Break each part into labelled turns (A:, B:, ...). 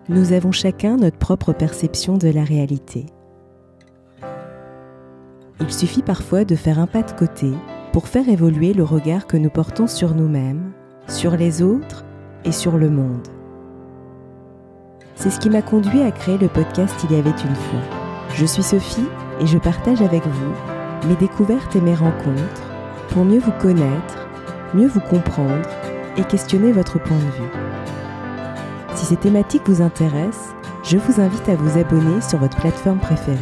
A: Nous avons chacun notre propre perception de la réalité. Il suffit parfois de faire un pas de côté pour faire évoluer le regard que nous portons sur nous-mêmes, sur les autres et sur le monde. C'est ce qui m'a conduit à créer le podcast Il y avait une fois. Je suis Sophie et je partage avec vous mes découvertes et mes rencontres pour mieux vous connaître, mieux vous comprendre et questionner votre point de vue. Si ces thématiques vous intéressent, je vous invite à vous abonner sur votre plateforme préférée.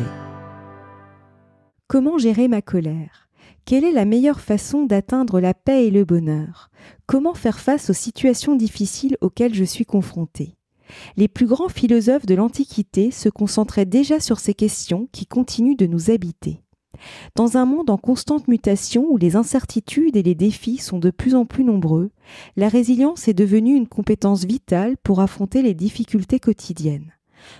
A: Comment gérer ma colère ? Quelle est la meilleure façon d'atteindre la paix et le bonheur ? Comment faire face aux situations difficiles auxquelles je suis confrontée ? Les plus grands philosophes de l'Antiquité se concentraient déjà sur ces questions qui continuent de nous habiter. Dans un monde en constante mutation où les incertitudes et les défis sont de plus en plus nombreux, la résilience est devenue une compétence vitale pour affronter les difficultés quotidiennes.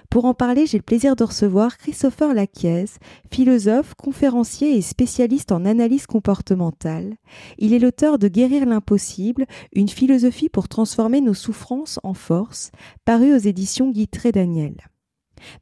A: Pour en parler, j'ai le plaisir de recevoir Christopher Laquiez, philosophe, conférencier et spécialiste en analyse comportementale. Il est l'auteur de Guérir l'impossible, une philosophie pour transformer nos souffrances en force, paru aux éditions Guitry Daniel.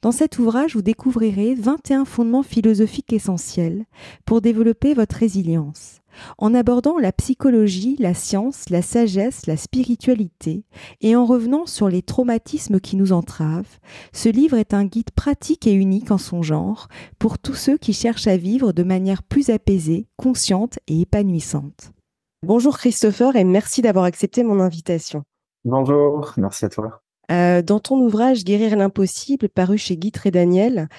A: Dans cet ouvrage, vous découvrirez 21 fondements philosophiques essentiels pour développer votre résilience. En abordant la psychologie, la science, la sagesse, la spiritualité et en revenant sur les traumatismes qui nous entravent, ce livre est un guide pratique et unique en son genre pour tous ceux qui cherchent à vivre de manière plus apaisée, consciente et épanouissante. Bonjour Christopher et merci d'avoir accepté mon invitation.
B: Bonjour, merci à toi.
A: Dans ton ouvrage Guérir l'impossible, paru chez Guitry Daniel,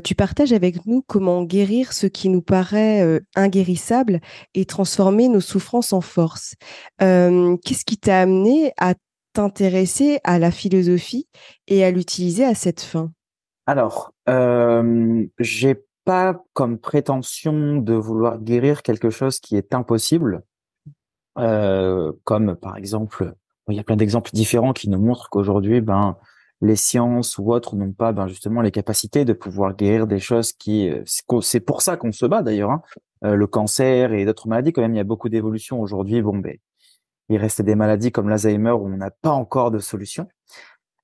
A: tu partages avec nous comment guérir ce qui nous paraît inguérissable et transformer nos souffrances en force. Qu'est-ce qui t'a amené à t'intéresser à la philosophie et à l'utiliser à cette fin ?
B: Alors, j'ai pas comme prétention de vouloir guérir quelque chose qui est impossible, comme par exemple, il y a plein d'exemples différents qui nous montrent qu'aujourd'hui, les sciences ou autres n'ont pas, justement les capacités de pouvoir guérir des choses c'est pour ça qu'on se bat d'ailleurs, hein. Le cancer et d'autres maladies, quand même, il y a beaucoup d'évolutions aujourd'hui. Il reste des maladies comme l'Alzheimer où on n'a pas encore de solution.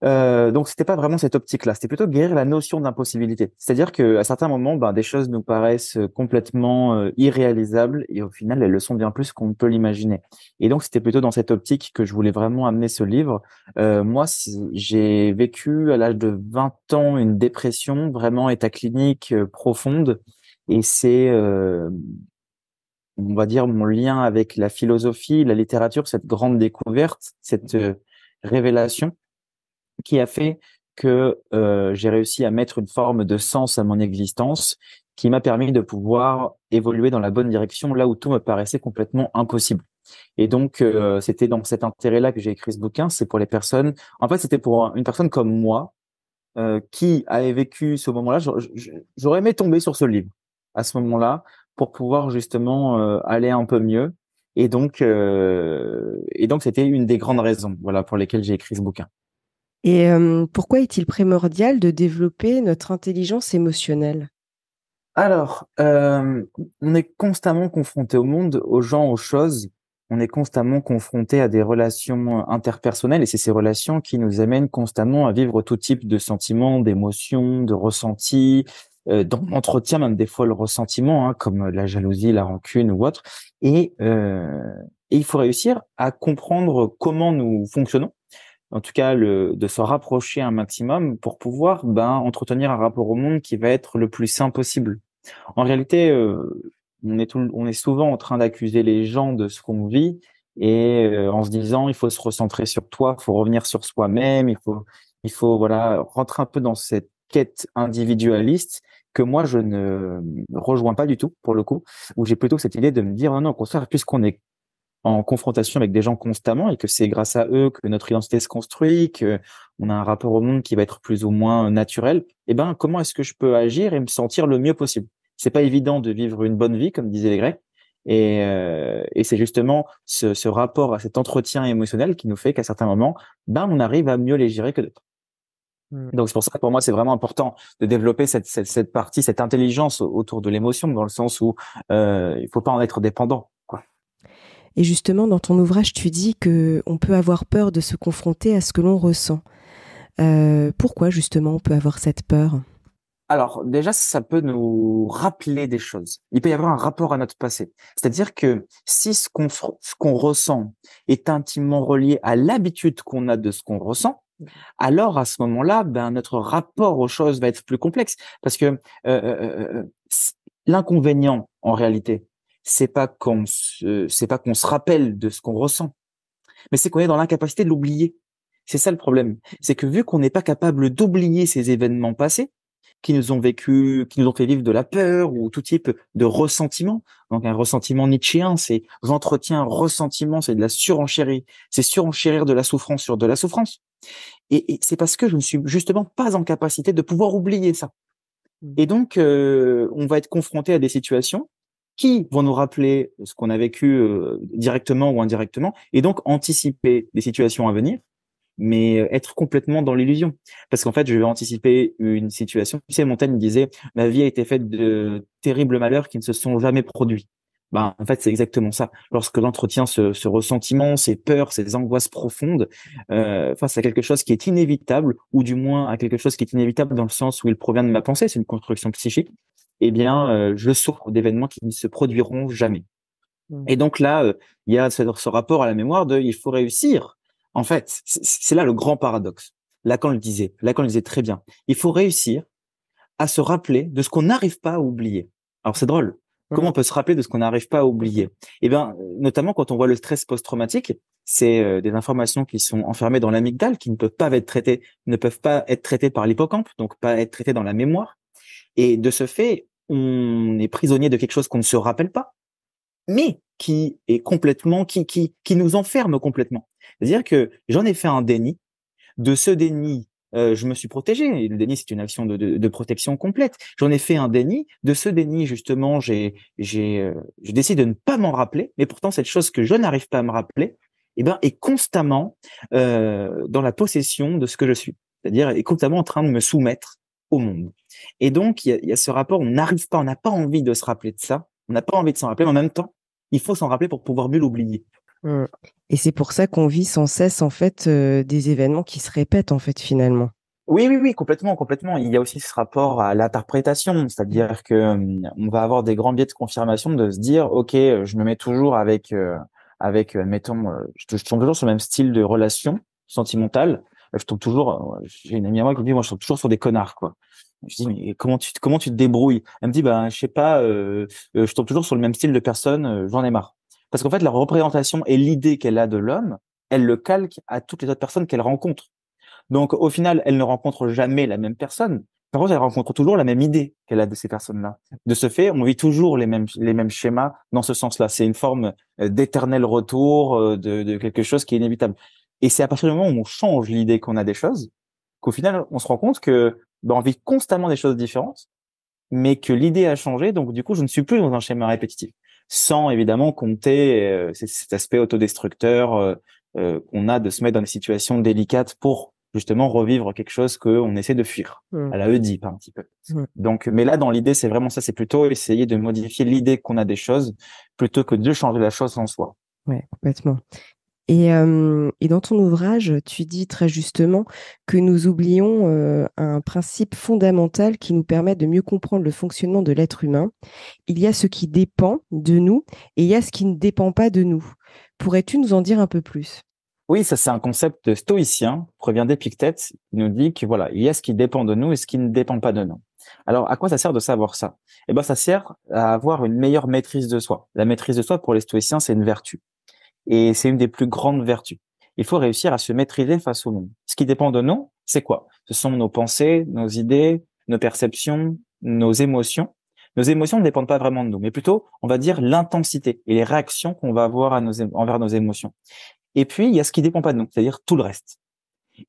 B: Donc c'était pas vraiment cette optique-là, c'était plutôt guérir la notion d'impossibilité. C'est-à-dire que à certains moments, des choses nous paraissent complètement irréalisables et au final, elles le sont bien plus qu'on peut l'imaginer. Et donc c'était plutôt dans cette optique que je voulais vraiment amener ce livre. Moi, j'ai vécu à l'âge de 20 ans une dépression, vraiment état clinique profonde, et c'est on va dire mon lien avec la philosophie, la littérature, cette grande découverte, cette révélation qui a fait que j'ai réussi à mettre une forme de sens à mon existence, qui m'a permis de pouvoir évoluer dans la bonne direction là où tout me paraissait complètement impossible. Et donc c'était dans cet intérêt-là que j'ai écrit ce bouquin. C'est pour les personnes. En fait, c'était pour une personne comme moi qui avait vécu ce moment-là. J'aurais aimé tomber sur ce livre à ce moment-là pour pouvoir justement aller un peu mieux. Et donc c'était une des grandes raisons, voilà, pour lesquelles j'ai écrit ce bouquin.
A: Et pourquoi est-il primordial de développer notre intelligence émotionnelle ?
B: Alors, on est constamment confronté au monde, aux gens, aux choses. On est constamment confronté à des relations interpersonnelles et c'est ces relations qui nous amènent constamment à vivre tout type de sentiments, d'émotions, de ressentis, dans l'entretien même des fois le ressentiment, hein, comme la jalousie, la rancune ou autre. Et il faut réussir à comprendre comment nous fonctionnons. En tout cas, de se rapprocher un maximum pour pouvoir entretenir un rapport au monde qui va être le plus sain possible. En réalité, on est souvent en train d'accuser les gens de ce qu'on vit et en se disant il faut se recentrer sur toi, il faut revenir sur soi-même, il faut voilà rentrer un peu dans cette quête individualiste que moi je ne rejoins pas du tout pour le coup, où j'ai plutôt cette idée de me dire non, au contraire, puisqu'on est en confrontation avec des gens constamment et que c'est grâce à eux que notre identité se construit, que on a un rapport au monde qui va être plus ou moins naturel, comment est-ce que je peux agir et me sentir le mieux possible? C'est pas évident de vivre une bonne vie, comme disaient les Grecs, et c'est justement ce rapport à cet entretien émotionnel qui nous fait qu'à certains moments, on arrive à mieux les gérer que d'autres. Donc c'est pour ça que pour moi c'est vraiment important de développer cette partie, cette intelligence autour de l'émotion, dans le sens où il faut pas en être dépendant, quoi.
A: Et justement, dans ton ouvrage, tu dis qu'on peut avoir peur de se confronter à ce que l'on ressent. Pourquoi justement on peut avoir cette peur?
B: Alors déjà, ça peut nous rappeler des choses. Il peut y avoir un rapport à notre passé. C'est-à-dire que si ce qu'on ressent est intimement relié à l'habitude qu'on a de ce qu'on ressent, alors à ce moment-là, ben, notre rapport aux choses va être plus complexe. Parce que l'inconvénient, en réalité, c'est pas qu'on se rappelle de ce qu'on ressent, mais c'est qu'on est dans l'incapacité de l'oublier. C'est ça le problème. C'est que vu qu'on n'est pas capable d'oublier ces événements passés, qui nous ont vécu, qui nous ont fait vivre de la peur ou tout type de ressentiment. Donc un ressentiment nietzschéen, c'est j'entretiens un ressentiment, c'est de la surenchérie, c'est surenchérir de la souffrance sur de la souffrance. Et c'est parce que je ne suis justement pas en capacité de pouvoir oublier ça. Et donc on va être confronté à des situations qui vont nous rappeler ce qu'on a vécu directement ou indirectement, et donc anticiper des situations à venir, mais être complètement dans l'illusion. Parce qu'en fait, je vais anticiper une situation. Tu sais, Montaigne disait, ma vie a été faite de terribles malheurs qui ne se sont jamais produits. Ben, en fait, c'est exactement ça. Lorsque l'entretien ce ressentiment, ces peurs, ces angoisses profondes, face à quelque chose qui est inévitable, ou du moins à quelque chose qui est inévitable dans le sens où il provient de ma pensée, c'est une construction psychique, eh bien, je souffre d'événements qui ne se produiront jamais. Et donc là, il y a ce rapport à la mémoire de il faut réussir. En fait, c'est là le grand paradoxe. Lacan le disait très bien. Il faut réussir à se rappeler de ce qu'on n'arrive pas à oublier. Alors c'est drôle. Comment on peut se rappeler de ce qu'on n'arrive pas à oublier? Eh bien, notamment quand on voit le stress post-traumatique, c'est des informations qui sont enfermées dans l'amygdale, qui ne peuvent pas être traitées par l'hippocampe, donc pas être traitées dans la mémoire. Et de ce fait, on est prisonnier de quelque chose qu'on ne se rappelle pas, mais qui est complètement, qui nous enferme complètement. C'est-à-dire que j'en ai fait un déni. De ce déni, je me suis protégé. Le déni, c'est une action de protection complète. J'en ai fait un déni. De ce déni, justement, je décide de ne pas m'en rappeler. Mais pourtant, cette chose que je n'arrive pas à me rappeler, eh ben, est constamment dans la possession de ce que je suis. C'est-à-dire, est constamment en train de me soumettre au monde. Et donc, il y a ce rapport. On n'arrive pas, on n'a pas envie de se rappeler de ça. On n'a pas envie de s'en rappeler, mais en même temps, il faut s'en rappeler pour pouvoir mieux l'oublier.
A: Mm. Et c'est pour ça qu'on vit sans cesse en fait des événements qui se répètent en fait finalement.
B: Oui, oui, oui, complètement, complètement. Il y a aussi ce rapport à l'interprétation, c'est-à-dire que on va avoir des grands biais de confirmation de se dire, ok, je me mets toujours mettons, je tombe toujours sur le même style de relation sentimentale. Je tombe toujours, j'ai une amie à moi qui me dit, moi, je tombe toujours sur des connards, quoi. Je dis, mais comment tu te débrouilles? Elle me dit, ben, je sais pas, je tombe toujours sur le même style de personne, j'en ai marre. Parce qu'en fait, la représentation et l'idée qu'elle a de l'homme, elle le calque à toutes les autres personnes qu'elle rencontre. Donc, au final, elle ne rencontre jamais la même personne. Par contre, elle rencontre toujours la même idée qu'elle a de ces personnes-là. De ce fait, on vit toujours les mêmes schémas dans ce sens-là. C'est une forme d'éternel retour de quelque chose qui est inévitable. Et c'est à partir du moment où on change l'idée qu'on a des choses, qu'au final, on se rend compte que ben, on vit constamment des choses différentes, mais que l'idée a changé. Donc, du coup, je ne suis plus dans un schéma répétitif. Sans évidemment compter cet aspect autodestructeur qu'on a de se mettre dans des situations délicates pour justement revivre quelque chose qu'on essaie de fuir
A: Mm.
B: à la Oedipe un petit peu.
A: Mm.
B: Donc, mais là, dans l'idée, c'est vraiment ça, c'est plutôt essayer de modifier l'idée qu'on a des choses plutôt que de changer la chose en soi.
A: Ouais, complètement. Et dans ton ouvrage, tu dis très justement que nous oublions un principe fondamental qui nous permet de mieux comprendre le fonctionnement de l'être humain. Il y a ce qui dépend de nous et il y a ce qui ne dépend pas de nous. Pourrais-tu nous en dire un peu plus?
B: Oui, ça, c'est un concept stoïcien, provient d'Épictète, qui nous dit que voilà, il y a ce qui dépend de nous et ce qui ne dépend pas de nous. Alors, à quoi ça sert de savoir ça? Eh ben, ça sert à avoir une meilleure maîtrise de soi. La maîtrise de soi, pour les stoïciens, c'est une vertu. Et c'est une des plus grandes vertus. Il faut réussir à se maîtriser face au monde. Ce qui dépend de nous, c'est quoi? Ce sont nos pensées, nos idées, nos perceptions, nos émotions. Nos émotions ne dépendent pas vraiment de nous, mais plutôt, on va dire, l'intensité et les réactions qu'on va avoir envers nos émotions. Et puis, il y a ce qui dépend pas de nous, c'est-à-dire tout le reste.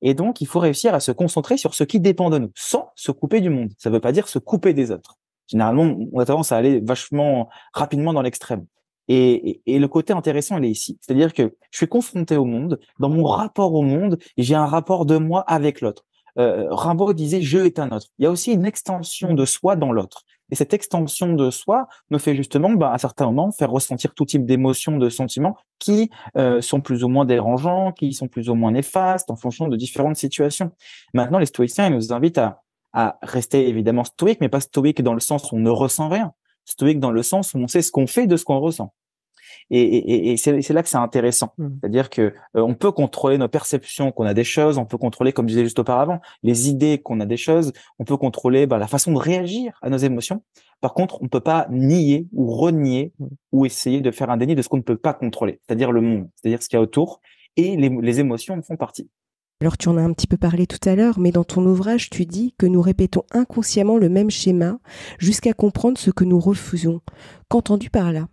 B: Et donc, il faut réussir à se concentrer sur ce qui dépend de nous, sans se couper du monde. Ça ne veut pas dire se couper des autres. Généralement, on a tendance à aller vachement rapidement dans l'extrême. Et le côté intéressant, il est ici. C'est-à-dire que je suis confronté au monde. Dans mon rapport au monde, j'ai un rapport de moi avec l'autre. Rimbaud disait « je est un autre ». Il y a aussi une extension de soi dans l'autre. Et cette extension de soi me fait justement, à certains moments, faire ressentir tout type d'émotions, de sentiments qui sont plus ou moins dérangeants, qui sont plus ou moins néfastes en fonction de différentes situations. Maintenant, les stoïciens, ils nous invitent à rester évidemment stoïque, mais pas stoïque dans le sens où on ne ressent rien. Stoïque dans le sens où on sait ce qu'on fait de ce qu'on ressent. Et c'est là que c'est intéressant. C'est-à-dire que on peut contrôler nos perceptions qu'on a des choses, on peut contrôler, comme je disais juste auparavant, les idées qu'on a des choses, on peut contrôler la façon de réagir à nos émotions. Par contre, on peut pas nier ou renier ou essayer de faire un déni de ce qu'on ne peut pas contrôler, c'est-à-dire le monde, c'est-à-dire ce qu'il y a autour, et les émotions en font partie.
A: Alors tu en as un petit peu parlé tout à l'heure, mais dans ton ouvrage, tu dis que nous répétons inconsciemment le même schéma jusqu'à comprendre ce que nous refusons. Qu'entends-tu par là?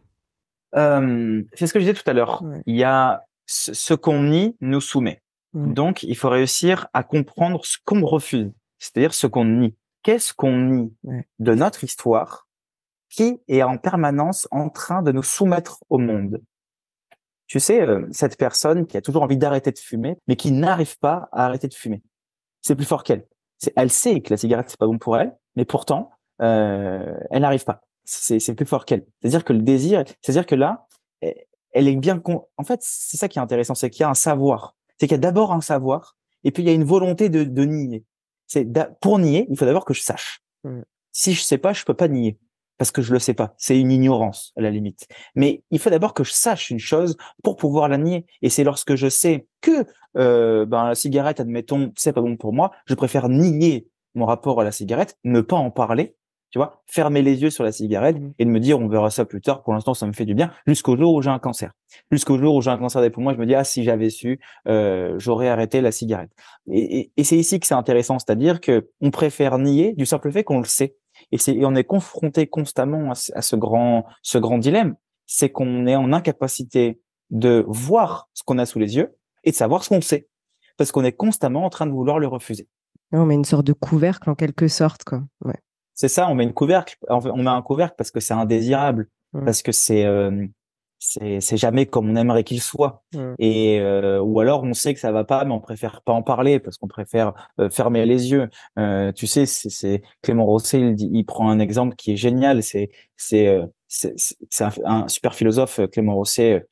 B: C'est ce que je disais tout à l'heure.
A: Ouais.
B: Il y a ce qu'on nie nous soumet.
A: Ouais.
B: Donc, il faut réussir à comprendre ce qu'on refuse, c'est-à-dire ce qu'on nie. Qu'est-ce qu'on nie de notre histoire qui est en permanence en train de nous soumettre au monde? Tu sais, cette personne qui a toujours envie d'arrêter de fumer, mais qui n'arrive pas à arrêter de fumer. C'est plus fort qu'elle. Elle sait que la cigarette, c'est pas bon pour elle, mais pourtant, elle n'arrive pas. C'est plus fort qu'elle. C'est-à-dire que le désir, c'est-à-dire que là, elle est bien en fait, c'est ça qui est intéressant, c'est qu'il y a un savoir. C'est qu'il y a d'abord un savoir, et puis il y a une volonté de nier. Pour nier, il faut d'abord que je sache. Si je sais pas, je peux pas nier. Parce que je le sais pas. C'est une ignorance, à la limite. Mais il faut d'abord que je sache une chose pour pouvoir la nier. Et c'est lorsque je sais que la cigarette, admettons, c'est pas bon pour moi, je préfère nier mon rapport à la cigarette, ne pas en parler, tu vois, fermer les yeux sur la cigarette et de me dire on verra ça plus tard, pour l'instant ça me fait du bien, jusqu'au jour où j'ai un cancer. Jusqu'au jour où j'ai un cancer des poumons, je me dis si j'avais su, j'aurais arrêté la cigarette. Et c'est ici que c'est intéressant, c'est-à-dire que on préfère nier du simple fait qu'on le sait. Et on est confronté constamment à ce grand dilemme, c'est qu'on est en incapacité de voir ce qu'on a sous les yeux et de savoir ce qu'on sait, parce qu'on est constamment en train de vouloir le refuser.
A: On met une sorte de couvercle en quelque sorte, quoi. Ouais.
B: C'est ça, on met un couvercle parce que c'est indésirable, parce que c'est jamais comme on aimerait qu'il soit. Et ou alors on sait que ça va pas, mais on préfère pas en parler parce qu'on préfère fermer les yeux. Tu sais, c'est Clément Rosset, il prend un exemple qui est génial. C'est un super philosophe, Clément Rosset,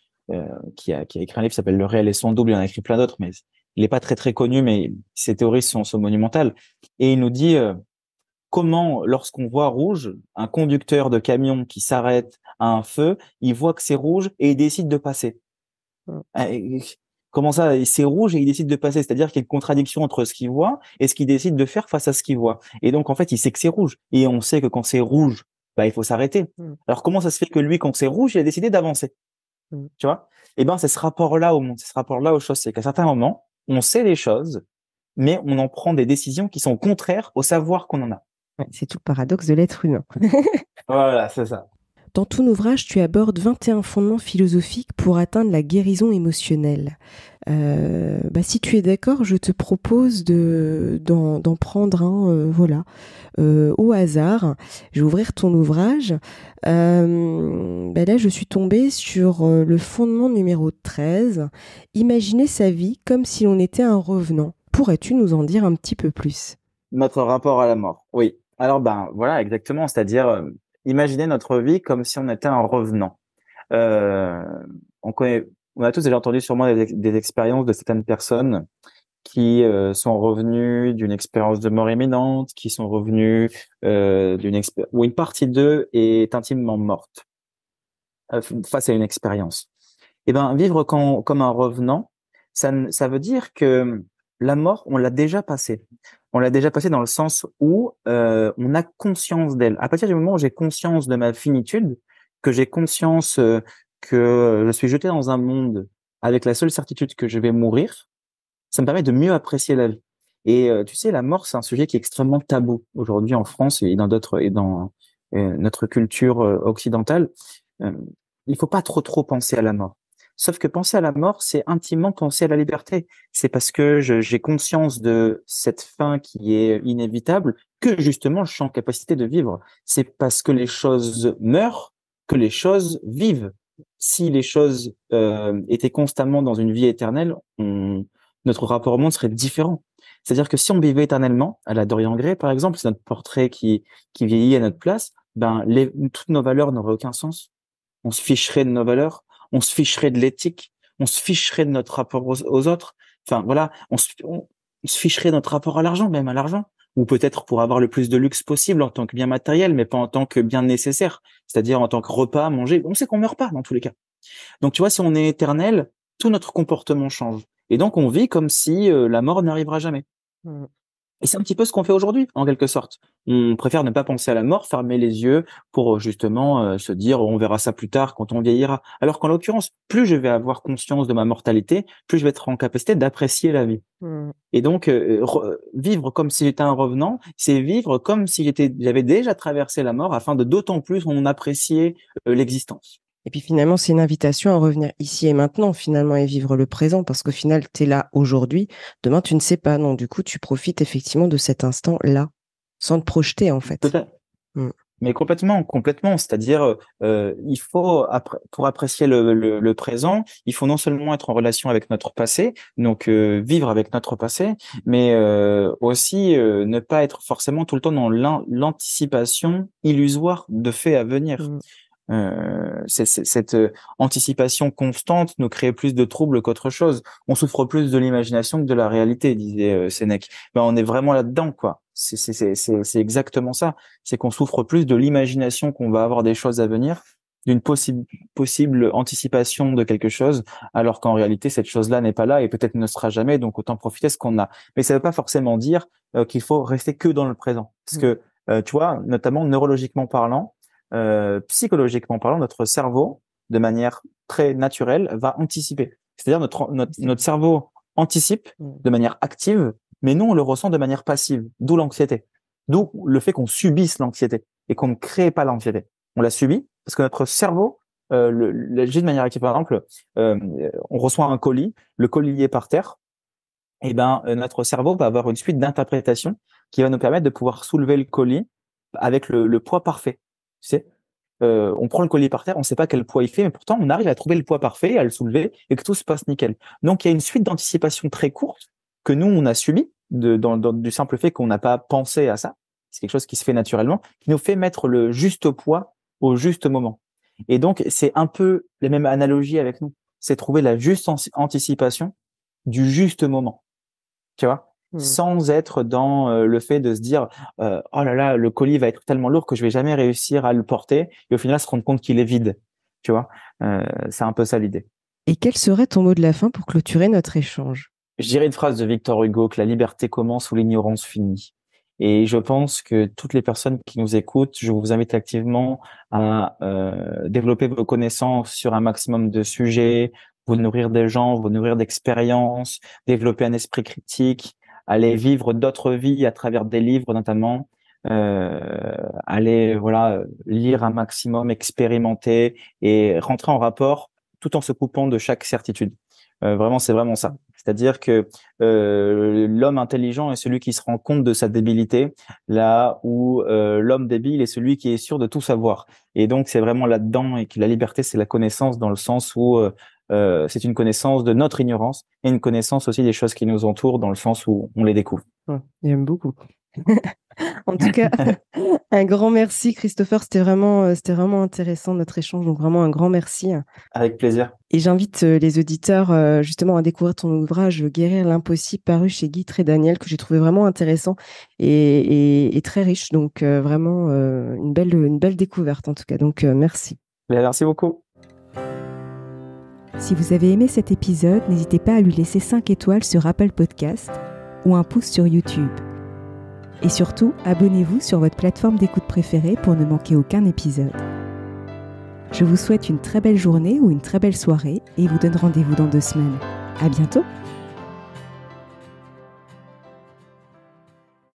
B: qui a écrit un livre qui s'appelle Le réel et son double. Il en a écrit plein d'autres, mais il est pas très très connu, mais ses théories sont monumentales. Et il nous dit comment, lorsqu'on voit rouge, un conducteur de camion qui s'arrête à un feu, il voit que c'est rouge et il décide de passer. Comment ça, c'est rouge et il décide de passer? C'est-à-dire qu'il y a une contradiction entre ce qu'il voit et ce qu'il décide de faire face à ce qu'il voit. Et donc, en fait, il sait que c'est rouge. Et on sait que quand c'est rouge, il faut s'arrêter. Alors, comment ça se fait que lui, quand c'est rouge, il a décidé d'avancer? Tu vois? C'est ce rapport-là au monde, c'est ce rapport-là aux choses. C'est qu'à certains moments, on sait les choses, mais on en prend des décisions qui sont contraires au savoir qu'on en a.
A: C'est tout le paradoxe de l'être humain.
B: Voilà, c'est ça.
A: Dans ton ouvrage, tu abordes 21 fondements philosophiques pour atteindre la guérison émotionnelle. Si tu es d'accord, je te propose d'en prendre un au hasard. Je vais ouvrir ton ouvrage. Là, je suis tombée sur le fondement numéro 13. Imaginer sa vie comme si l'on était un revenant. Pourrais-tu nous en dire un petit peu plus?
B: Notre rapport à la mort, oui. Alors, voilà, exactement. C'est-à-dire, imaginer notre vie comme si on était un revenant. On a tous déjà entendu sûrement des expériences de certaines personnes qui sont revenues d'une expérience de mort imminente, qui sont revenues où une partie d'eux est intimement morte face à une expérience. Vivre comme un revenant, ça veut dire que la mort, on l'a déjà passée. On l'a déjà passée dans le sens où on a conscience d'elle. À partir du moment où j'ai conscience de ma finitude, que j'ai conscience que je suis jeté dans un monde avec la seule certitude que je vais mourir, ça me permet de mieux apprécier la vie. Et tu sais, la mort, c'est un sujet qui est extrêmement tabou aujourd'hui en France et dans notre culture occidentale. Il faut pas trop penser à la mort. Sauf que penser à la mort, c'est intimement penser à la liberté. C'est parce que j'ai conscience de cette fin qui est inévitable que justement je suis en capacité de vivre. C'est parce que les choses meurent que les choses vivent. Si les choses étaient constamment dans une vie éternelle, notre rapport au monde serait différent. C'est-à-dire que si on vivait éternellement, à la Dorian Gray par exemple, c'est notre portrait qui vieillit à notre place, toutes nos valeurs n'auraient aucun sens. On se ficherait de nos valeurs, on se ficherait de l'éthique, on se ficherait de notre rapport aux autres. Enfin, voilà, on se ficherait de notre rapport à l'argent, même à l'argent. Ou peut-être pour avoir le plus de luxe possible en tant que bien matériel, mais pas en tant que bien nécessaire. C'est-à-dire en tant que repas, manger. On sait qu'on meurt pas dans tous les cas. Donc, tu vois, si on est éternel, tout notre comportement change. Et donc, on vit comme si la mort n'arrivera jamais.
C: Mmh.
B: Et c'est un petit peu ce qu'on fait aujourd'hui, en quelque sorte. On préfère ne pas penser à la mort, fermer les yeux pour justement se dire on verra ça plus tard quand on vieillira. Alors qu'en l'occurrence, plus je vais avoir conscience de ma mortalité, plus je vais être en capacité d'apprécier la vie.
C: Mmh.
B: Et donc, vivre comme si j'étais un revenant, c'est vivre comme si j'avais déjà traversé la mort afin de d'autant plus en apprécier l'existence.
C: Et puis finalement, c'est une invitation à revenir ici et maintenant, finalement, et vivre le présent, parce qu'au final, tu es là aujourd'hui, demain, tu ne sais pas. Donc, du coup, tu profites effectivement de cet instant-là, sans te projeter, en fait.
B: Peut-être.
C: Mm.
B: Mais complètement. C'est-à-dire, il faut, pour apprécier le présent, il faut non seulement être en relation avec notre passé, donc vivre avec notre passé, mais aussi ne pas être forcément tout le temps dans l'anticipation illusoire de faits à venir.
C: Mm.
B: Cette anticipation constante nous crée plus de troubles qu'autre chose. On souffre plus de l'imagination que de la réalité, disait Sénèque. Ben, on est vraiment là-dedans, quoi. C'est exactement ça. C'est qu'on souffre plus de l'imagination qu'on va avoir des choses à venir, d'une possible anticipation de quelque chose, alors qu'en réalité, cette chose-là n'est pas là et peut-être ne sera jamais, donc autant profiter de ce qu'on a. Mais ça ne veut pas forcément dire qu'il faut rester que dans le présent. Parce que, tu vois, notamment neurologiquement parlant, psychologiquement parlant, notre cerveau, de manière très naturelle, va anticiper. C'est-à-dire notre cerveau anticipe de manière active, mais nous, on le ressent de manière passive, d'où l'anxiété. D'où le fait qu'on subisse l'anxiété et qu'on ne crée pas l'anxiété. On la subit parce que notre cerveau l'agit de manière active. Par exemple, on reçoit un colis, le colis est par terre, et notre cerveau va avoir une suite d'interprétations qui va nous permettre de pouvoir soulever le colis avec le poids parfait. Tu sais, on prend le colis par terre, on ne sait pas quel poids il fait, mais pourtant on arrive à trouver le poids parfait, à le soulever et que tout se passe nickel. Donc il y a une suite d'anticipation très courte que nous on a subi du simple fait qu'on n'a pas pensé à ça. C'est quelque chose qui se fait naturellement, qui nous fait mettre le juste poids au juste moment. Et donc c'est un peu la même analogie avec nous, c'est trouver la juste anticipation du juste moment. Tu vois? Sans être dans le fait de se dire oh là là, le colis va être tellement lourd que je vais jamais réussir à le porter et au final se rendre compte qu'il est vide. Tu vois, c'est un peu ça l'idée.
C: Et quel serait ton mot de la fin pour clôturer notre échange?
B: Je dirais une phrase de Victor Hugo, que la liberté commence où l'ignorance finit. Et je pense que toutes les personnes qui nous écoutent, je vous invite activement à développer vos connaissances sur un maximum de sujets, vous nourrir des gens, vous nourrir d'expériences, développer un esprit critique, aller vivre d'autres vies à travers des livres notamment, aller lire un maximum, expérimenter et rentrer en rapport tout en se coupant de chaque certitude. Vraiment, c'est vraiment ça. C'est-à-dire que l'homme intelligent est celui qui se rend compte de sa débilité, là où l'homme débile est celui qui est sûr de tout savoir. Et donc, c'est vraiment là-dedans et que la liberté, c'est la connaissance dans le sens où c'est une connaissance de notre ignorance et une connaissance aussi des choses qui nous entourent dans le sens où on les découvre.
C: J'aime beaucoup. En tout cas, un grand merci Christopher, c'était vraiment intéressant notre échange, donc vraiment un grand merci.
B: Avec plaisir.
C: Et j'invite les auditeurs justement à découvrir ton ouvrage Guérir l'impossible, paru chez Guy Trédaniel, que j'ai trouvé vraiment intéressant et très riche, donc vraiment une belle découverte en tout cas, donc merci.
B: Merci beaucoup.
A: Si vous avez aimé cet épisode, n'hésitez pas à lui laisser 5 étoiles sur Apple Podcast ou un pouce sur YouTube. Et surtout, abonnez-vous sur votre plateforme d'écoute préférée pour ne manquer aucun épisode. Je vous souhaite une très belle journée ou une très belle soirée et vous donne rendez-vous dans 2 semaines. À bientôt!